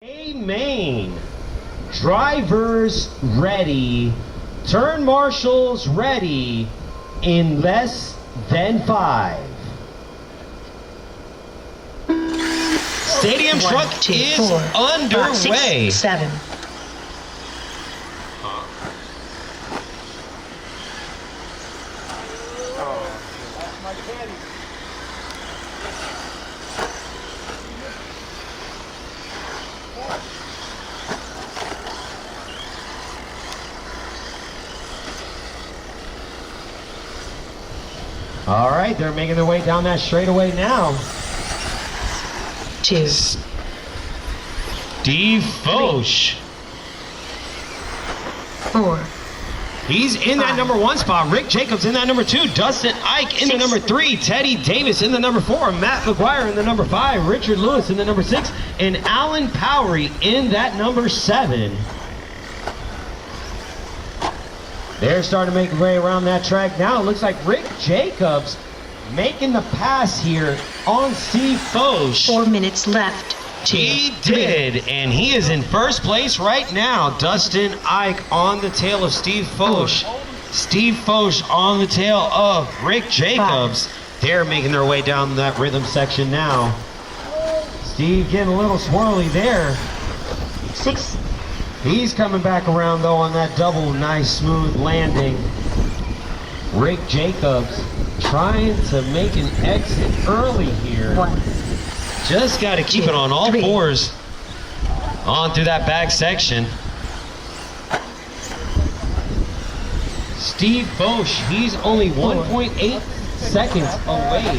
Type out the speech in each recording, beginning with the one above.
Main. Drivers ready. Turn marshals ready in less than 5. Stadium truck is underway. 6, 7. All right, they're making their way down that straightaway now. 2. Steve Foch. 4. He's in that number 1 spot. Rick Jacobs in that number 2. Dustin Ike in the number 3. Teddy Davis in the number 4. Matt McGuire in the number 5. Richard Lewis in the number 6. And Alan Powery in that number 7. They're starting to make their way around that track now. It looks like Rick Jacobs making the pass here on Steve Foch. 4 minutes left. 2, He did, and he is in first place right now. Dustin Ike on the tail of Steve Foch. Steve Foch on the tail of Rick Jacobs. They're making their way down that rhythm section now. Steve getting a little swirly there. 6. He's coming back around though on that double nice smooth landing. Rick Jacobs trying to make an exit early here. 1. Just got to keep it on all 3. fours on through that back section. Steve Foch, he's only 1.8 seconds away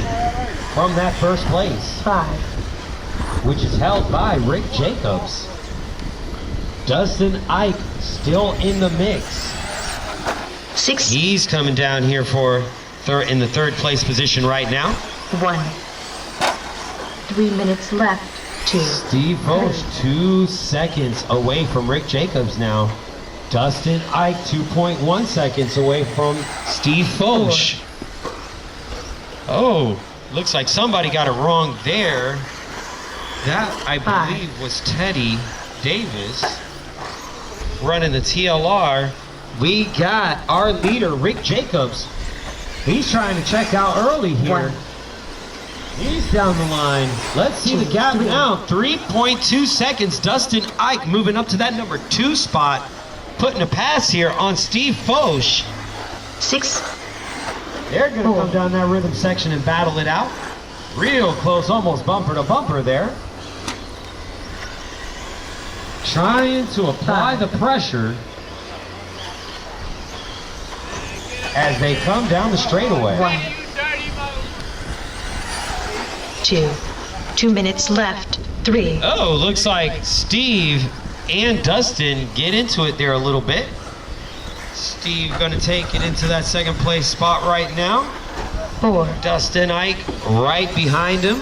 from that first place, 5. which is held by Rick Jacobs. Dustin Ike still in the mix. 6. He's coming down here for in the third place position right now. 1. 3 minutes left. 2. Steve Foch 2 seconds away from Rick Jacobs now. Dustin Ike 2.1 seconds away from Steve Foch. Oh, looks like somebody got it wrong there. That, I believe, was Teddy Davis running the TLR. We got our leader, Rick Jacobs. He's trying to check out early here. 1. He's down the line. Let's see the gap now. 3.2 seconds. Dustin Ike moving up to that number 2 spot. Putting a pass here on Steve Foch. 6. They're going to come down that rhythm section and battle it out. Real close, almost bumper to bumper there. Trying to apply the pressure as they come down the straightaway. 1. 2. 2 minutes left. 3. Oh, looks like Steve and Dustin get into it there a little bit. Steve gonna take it into that second place spot right now. 4. Dustin Ike right behind him.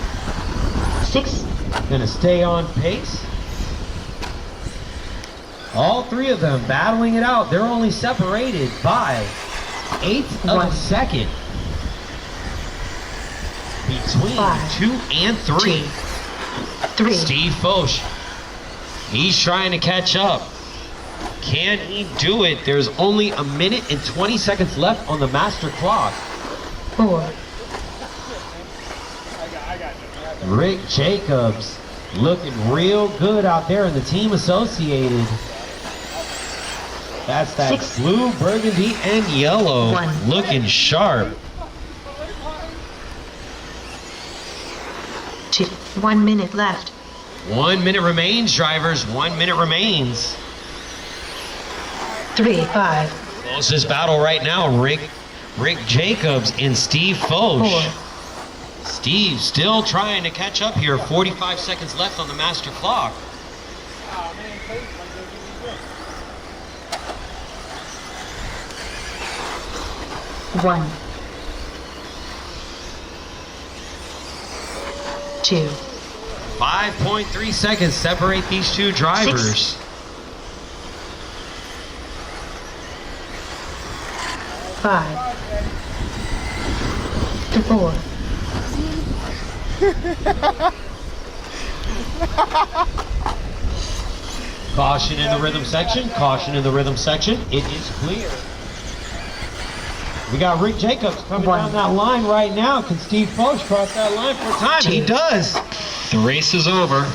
6. Gonna stay on pace. All 3 of them battling it out. They're only separated by 1/8 of a second between 5, 2 and 3. 3. Steve Foch, he's trying to catch up. Can he do it? There's only 1 minute and 20 seconds left on the master clock. 4. Rick Jacobs looking real good out there in the team associated. That's that 6. blue, burgundy, and yellow 1. looking sharp. 2. 1 minute left. 1 minute remains, drivers. 1 minute remains. 3. 5. Closest battle right now, Rick Jacobs and Steve Foch. 4. Steve still trying to catch up here. 45 seconds left on the master clock. 1. 2. 5.3 seconds separate these 2 drivers. 5. 4. Caution in the rhythm section. Caution in the rhythm section. It is clear. We got Rick Jacobs coming down that line right now. Can Steve Foch cross that line for time? He does. The race is over.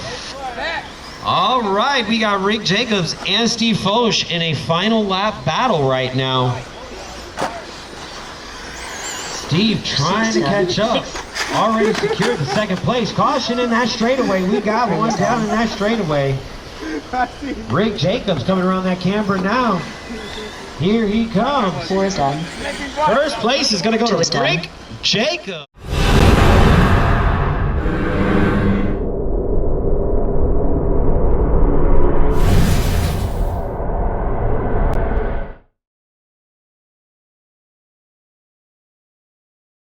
All right, we got Rick Jacobs and Steve Foch in a final lap battle right now. Steve trying to catch up. Already secured the second place. Caution in that straightaway. We got one down in that straightaway. Rick Jacobs coming around that camber now. Here he comes. Four is done. First place is going to go to Two is done. Rick Jacobs.